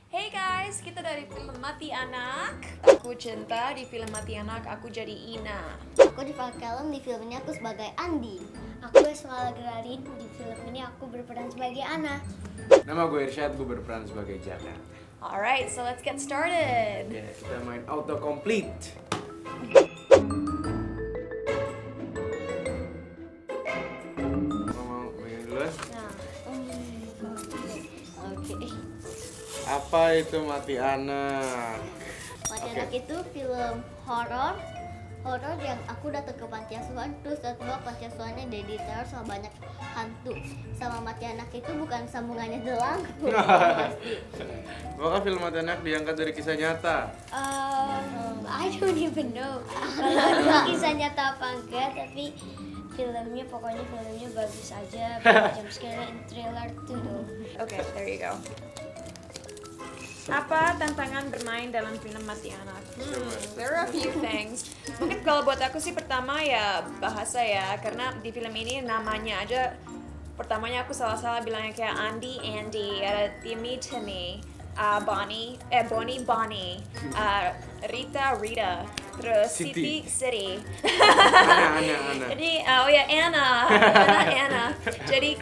Hey guys, kita dari film Mati Anak. Aku Cinta di film Mati Anak, aku jadi Ina. Aku di film di film ini aku sebagai Andi. Aku Esmala Grarin, di film ini aku berperan sebagai Ana. Nama gue Irsyad, gue berperan sebagai Jaka. Alright, so let's get started. Ya, kita main autocomplete. Mau main duluan? Nah, Oke. Apa itu Mati Anak? Mati Oke. Anak itu film horor yang aku datang ke panti asuhan, terus tiba-tiba panti asuhannya diteror sama banyak hantu. Sama Mati Anak itu bukan sambungannya delang, pasti. Apakah film Mati Anak diangkat dari kisah nyata? I don't even know kalau itu kisah nyata apa enggak, tapi filmnya bagus aja, jump scare and thriller tuh dong. Okay, there you go. Apa tantangan bermain dalam film Mati Anak? There are a few things. Mungkin kalau buat aku sih pertama ya bahasa ya, karena di film ini namanya aja pertamanya aku salah-salah bilangnya kayak Andy, ada Timmy, Bonnie, Rita, terus Siti. City. Ana. Jadi, Anna. Jadi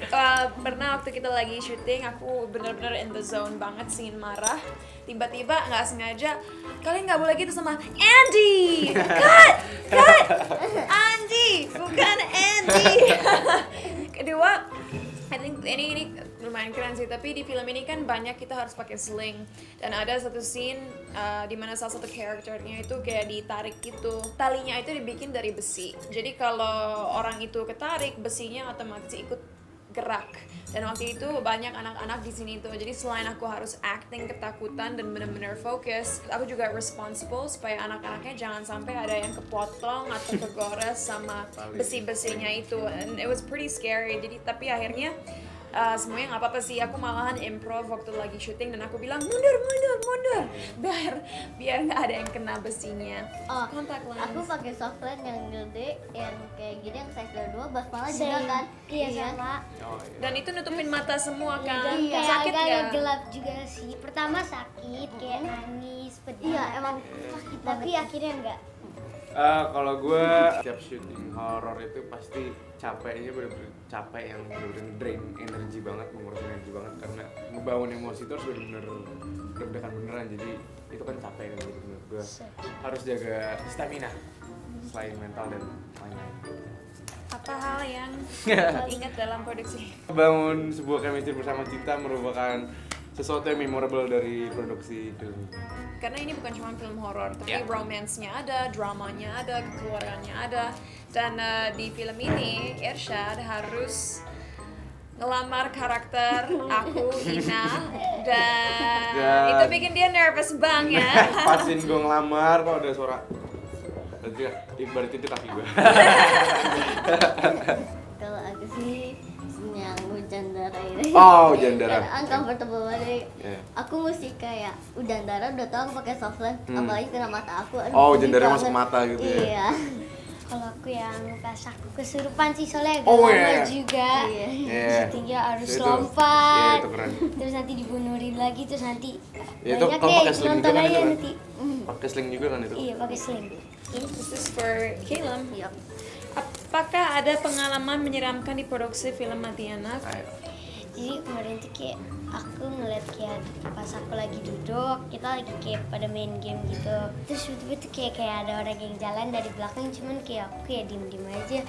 pernah waktu kita lagi syuting, aku bener-bener in the zone banget, scene marah. Tiba-tiba nggak sengaja, kalian nggak boleh gitu sama Andy. Cut. Andy, bukan Andy. Kedua, I think ini lumayan keren sih, tapi di film ini kan banyak kita harus pakai sling, dan ada satu scene di mana salah satu karakternya itu kayak ditarik gitu, talinya itu dibikin dari besi, jadi kalau orang itu ketarik, besinya otomatis ikut gerak. Dan waktu itu banyak anak-anak di sini tuh, jadi selain aku harus acting ketakutan dan benar-benar fokus, aku juga responsible supaya anak-anaknya jangan sampai ada yang kepotong atau kegores sama besi-besinya itu. And it was pretty scary. Jadi tapi akhirnya semuanya nggak apa-apa sih. Aku malahan improv waktu lagi syuting dan aku bilang mundur, biar nggak ada yang kena besinya. Kontak lens. Aku pakai soft lens yang gede, yang kayak gini, yang size 2, basmalah juga Same. kan? Iya sama. Oh, iya. Dan itu nutupin mata semua kan. Dan kayak Sakit agak nggak? gelap juga sih. Pertama sakit, kayak nangis, pedih. Iya, emang sakit Tapi banget. akhirnya enggak. Kalau gue setiap syuting horor itu pasti capeknya bener-bener capek yang bener-bener drain energi banget, menguras energi banget, karena ngebangun emosi itu harus bener-bener deg-degan beneran, jadi itu kan capek kan bener-bener. Gue harus jaga stamina selain mental dan lain-lain. Apa hal yang ingat dalam produksi? Bangun sebuah chemistry bersama cinta merupakan sesuatu yang memorable dari produksi itu. Karena ini bukan cuma film horor, tapi Ya. romance-nya ada, dramanya ada, kekeluargaannya ada. Dan di film ini Irsyad harus ngelamar karakter aku, Ina, dan itu bikin dia nervous banget. Pasin gue ngelamar kok ada suara. Berarti itu kaki gue. Kalau aku sih yang hujan darah ini. Oh, hujan darah. Karena uncomfortable banget. Yeah. Aku mesti kayak hujan darah, udah tau aku pakai soft lens, apalagi kena mata aku. Aduh, Oh, pedih hujan darah banget. masuk mata gitu ya? Iya. Kalau aku yang pas aku kesurupan sih, soalnya agak Oh, lama iya. juga. Iya. Yeah. Syutingnya harus Itu- lompat. Iya, itu keren. Terus nanti dibunuhin lagi, terus nanti Ya, itu banyak kalau deh, pakai sling nonton juga kan aja itu kan? nanti. Pakai sling juga kan itu? Iya, pakai sling. This is for Caleb. Iya. Apakah ada pengalaman menyeramkan di produksi film Mati Anak? Ayo. Jadi kemarin tuh kayak aku ngeliat kayak pas aku lagi duduk, kita lagi kayak pada main game gitu. Terus tiba-tiba tuh kayak ada orang yang jalan dari belakang, cuman kayak aku kayak diem aja.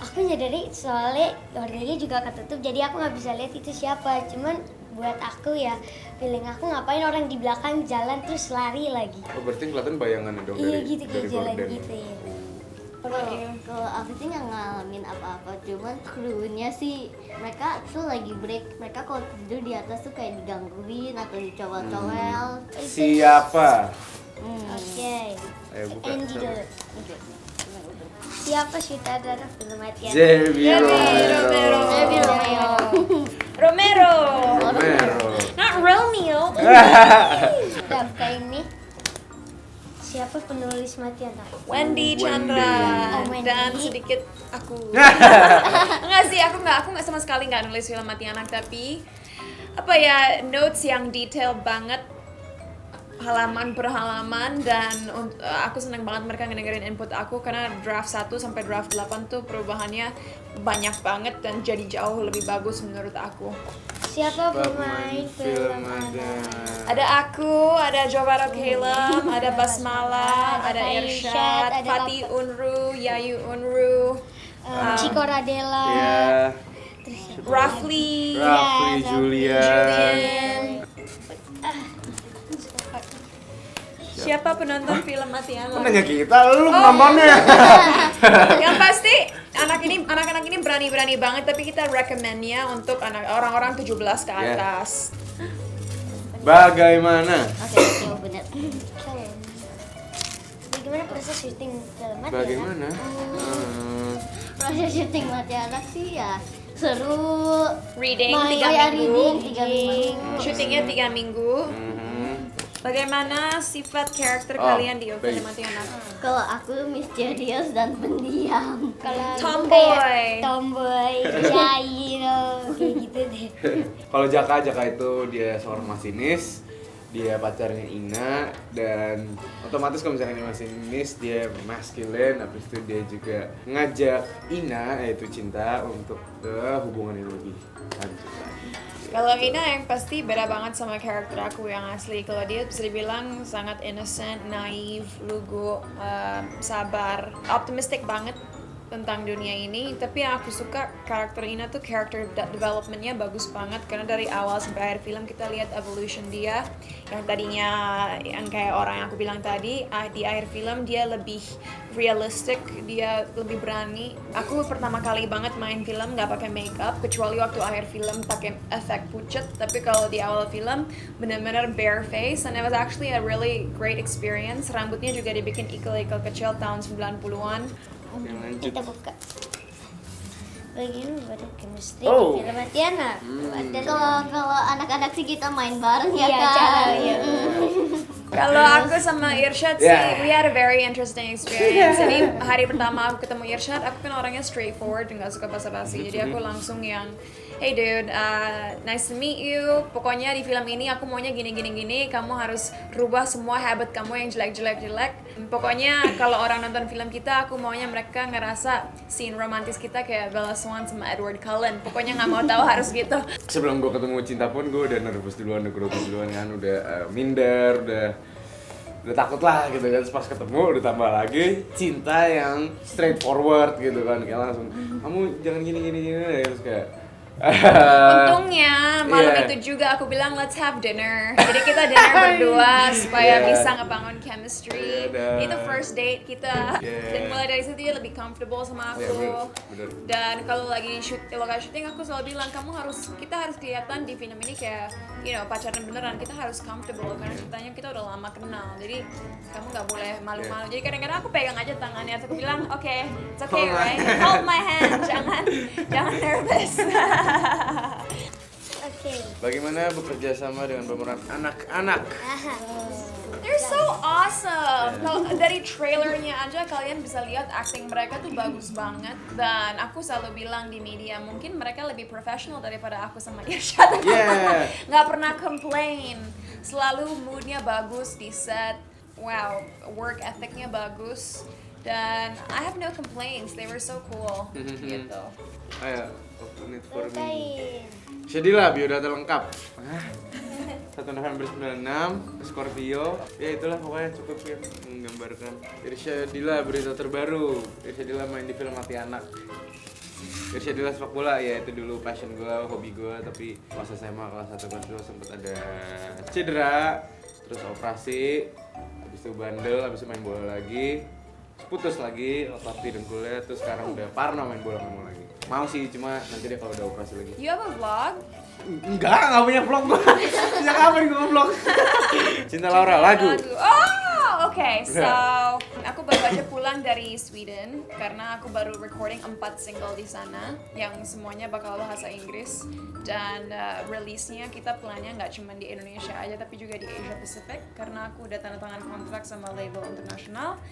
Aku nyadari soalnya hordengnya juga ketutup, jadi aku nggak bisa lihat itu siapa. Cuman buat aku ya, feeling aku ngapain orang di belakang jalan terus lari lagi. Oh, berarti kelihatan bayangannya dong Iya dari gitu, kayak jalan gorden. gitu ya. Kalau aku sih nggak ngalamin apa-apa, cuman krunya sih mereka tuh lagi break. Mereka kalau tidur di atas tuh kayak digangguin atau dicowel-cowel. Siapa? Oke. Ayo buka. Andy dulu. Siapa sutradara film Mati Anak? Romero. Romero. Not Romeo. Udah buka ini. Siapa penulis Mati Anak? Wendy Chandra. Oh, Wendy. Dan sedikit aku. Enggak sih, aku nggak sama sekali nggak nulis film Mati Anak, tapi apa ya, notes yang detail banget halaman per halaman, dan aku senang banget mereka ngedengerin input aku karena draft 1 sampai draft 8 tuh perubahannya banyak banget dan jadi jauh lebih bagus menurut aku. Siapa pemain film Ada aku, ada Jovaro Caleb, ada Basmala, ada Irsyad, Fatih Unru, Yayu Unru, Chico Radela. Iya. Rafli, Julian. Siapa penonton film Mati Anak? Nanya kita, lu nontonnya. Yang pasti anak-anak ini berani banget, tapi kita recommend-nya untuk orang-orang 17 ke atas. Bagaimana? Oke, benar. Bagaimana proses syuting film Mati Bagaimana? Proses syuting Mati Anak sih ya seru. Reading Main 3 minggu, reading 3 minggu. syutingnya 3 minggu. Bagaimana sifat karakter kalian di film baik. Mati Anak? Kalau aku misterius dan pendiam. Kalau Tomboy. Tomboy, jahil, kayak gitu deh. Kalau Jaka itu dia seorang masinis, dia pacarnya Ina, dan otomatis kalau misalkan dia masinis dia masculine, habis itu dia juga ngajak Ina yaitu Cinta untuk ke hubungan yang lebih lanjut lagi. Kalau Ina yang pasti beda banget sama karakter aku yang asli. Kalau dia bisa dibilang sangat innocent, naive, lugu, sabar, optimistic banget tentang dunia ini. Tapi yang aku suka karakter Ina tuh karakter developmentnya bagus banget karena dari awal sampai akhir film kita lihat evolution dia. Yang tadinya yang kayak orang yang aku bilang tadi, di akhir film dia lebih realistic, dia lebih berani. Aku pertama kali banget main film nggak pakai makeup, kecuali waktu akhir film pakai efek pucat. Tapi kalau di awal film benar-benar bare face, and it was actually a really great experience. Rambutnya juga dibikin ikal-ikal kecil tahun 90-an. Yang lanjut. Kita buka. Bagaimana pada chemistry Oh. di film Mati Anak? Dan kalau anak-anak sih kita main bareng ya Iya, kan. cara, iya. Kalau aku sama Irsyad sih, Yeah. we had a very interesting experience. Jadi hari pertama aku ketemu Irsyad, aku kan orangnya straightforward, nggak suka basa-basi. Jadi aku langsung yang, hey dude, nice to meet you. Pokoknya di film ini aku maunya gini. Kamu harus rubah semua habit kamu yang jelek. Pokoknya kalau orang nonton film kita, aku maunya mereka ngerasa scene romantis kita kayak Bella Swan sama Edward Cullen. Pokoknya nggak mau tahu harus gitu. Sebelum gue ketemu Cinta pun gue udah nervous duluan, udah grogi duluan kan, udah minder, udah takut lah gitu kan. Terus pas ketemu udah tambah lagi Cinta yang straightforward gitu kan, kayak langsung kamu jangan gini terus kayak Untungnya malam Yeah. itu juga aku bilang let's have dinner. Jadi kita dinner berdua supaya Yeah. bisa ngebangun chemistry. Yeah, Itu first date kita. Yeah. Dan mulai dari situ dia lebih comfortable sama aku. Yeah, bener. Dan kalau lagi lokasi syuting aku selalu bilang kita harus kelihatan di film ini kayak pacaran beneran. Kita harus comfortable karena ceritanya kita udah lama kenal. Jadi kamu nggak boleh malu-malu. Jadi kadang-kadang aku pegang aja tangannya. Terus aku bilang it's okay Hold my right? hand. Hold my hand. Jangan nervous. Oke. Bagaimana bekerja sama dengan pemeran anak-anak? They're so awesome. Kalau dari trailernya aja kalian bisa lihat acting mereka tuh bagus banget. Dan aku selalu bilang di media mungkin mereka lebih profesional daripada aku sama Irsyad. Yeah. Nggak pernah complain. Selalu moodnya bagus di set. Wow, work ethicnya bagus. Dan I have no complaints. They were so cool. Gitu. Ayo, open it for me. Kain. Sedihlah biodata lengkap. 1 November 96, Scorpio. Ya itulah pokoknya cukup ya menggambarkan. Irsyadila berita terbaru. Irsyadila main di film Mati Anak. Irsyadila sepak bola ya itu dulu passion gue, hobi gue. Tapi pas SMA kelas 1 kelas 2 sempet ada cedera, terus operasi, habis itu bandel, habis itu main bola lagi, putus lagi otot di dengkulnya, terus sekarang udah parno main bola nggak mau lagi. Mau sih cuma nanti deh kalau udah operasi lagi. You have a vlog? Nggak punya vlog gua. Sejak kapan gua vlog? Cinta Laura lagu. Oh, okay. So, aku baru aja pulang dari Sweden karena aku baru recording 4 single di sana yang semuanya bakal bahasa Inggris, dan release-nya kita plannya nggak cuma di Indonesia aja tapi juga di Asia Pacific karena aku udah tanda tangan kontrak sama label internasional.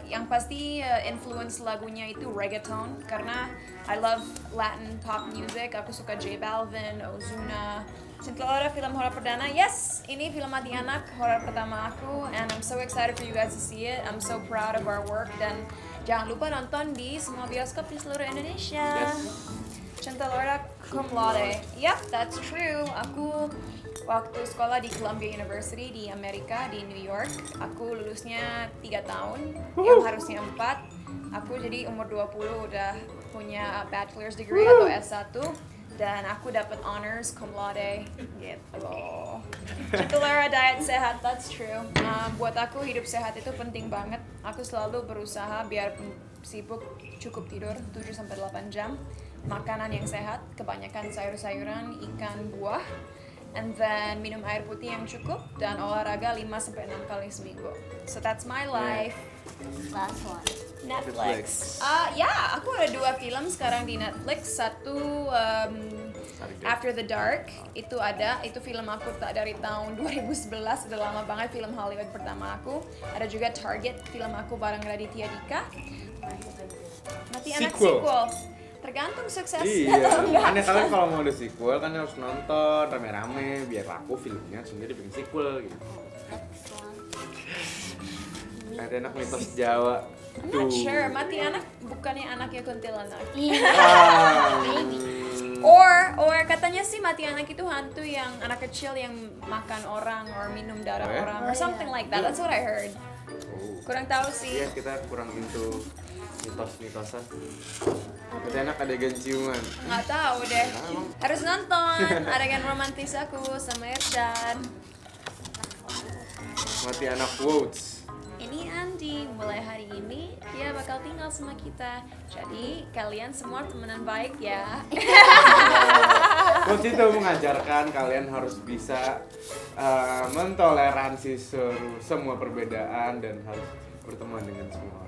Yang pasti influence lagunya itu reggaeton karena I love Latin pop music. Aku suka J Balvin, Ozuna, Cinta Laura film horor perdana. Yes, ini film mati anak horor pertama aku, and I'm so excited for you guys to see it. I'm so proud of our work, dan jangan lupa nonton di semua bioskop di seluruh Indonesia. Yes. Cinta Laura cum laude. Yep, that's true. Aku waktu sekolah di Columbia University di Amerika, di New York, aku lulusnya 3 tahun, yang harusnya 4. Aku jadi umur 20 udah punya bachelor's degree atau S1, dan aku dapat honors cum laude gitu. Cinta Laura diet sehat, that's true. Buat aku hidup sehat itu penting banget. Aku selalu berusaha biar sibuk cukup tidur 7-8 jam. Makanan yang sehat, kebanyakan sayur-sayuran, ikan, buah, and then minum air putih yang cukup, dan olahraga 5-6 kali seminggu. So that's my life. Last one. Netflix. Ya, aku ada 2 film sekarang di Netflix. Satu After the Dark, itu film aku dari tahun 2011, udah lama banget, film Hollywood pertama aku. Ada juga Target, film aku bareng Raditya Dika. Mati anak sequel. Tergantung sukses atau enggak. Aneh kalian kalau mau ada sequel kan harus nonton rame-rame biar laku filmnya sendiri bikin sequel gitu. Next one. Ada anak mitos Jawa. I'm not sure, mati anak bukannya anaknya kuntilanak. Or katanya sih mati anak itu hantu yang anak kecil yang makan orang or minum darah Oh ya? orang or something like that. That's what I heard. Kurang tahu sih. Iya, kita kurang into mitos-mitosan. Mati anak adegan ciuman. Nggak tahu deh. Harus nonton adegan romantis aku sama Irsyad. Mati anak quotes. Ini Andi, mulai hari ini dia bakal tinggal sama kita. Jadi kalian semua temenan baik ya. Quotes itu mengajarkan kalian harus bisa mentoleransi semua perbedaan dan harus berteman dengan semua orang.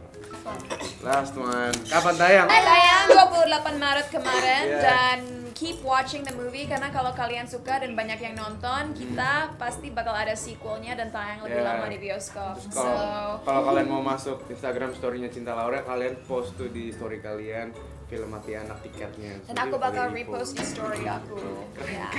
Last one. Kapan tayang? Tayang 28 Maret kemarin, Yeah. dan keep watching the movie karena kalau kalian suka dan banyak yang nonton, kita pasti bakal ada sequelnya dan tayang lebih Yeah. lama di bioskop. Terus So, kalau kalian mau masuk Instagram story-nya Cinta Laura, kalian post tuh di story kalian film Mati Anak tiketnya. dan aku bakal repost di story aku. Ya.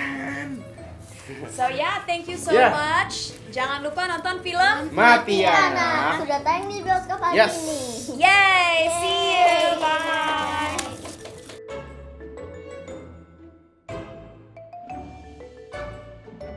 So yeah, thank you so Yeah. much. Jangan lupa nonton film. Mati Anak. Sudah tayang di bioskop hari Yes. ini. Yay! See you. Bye.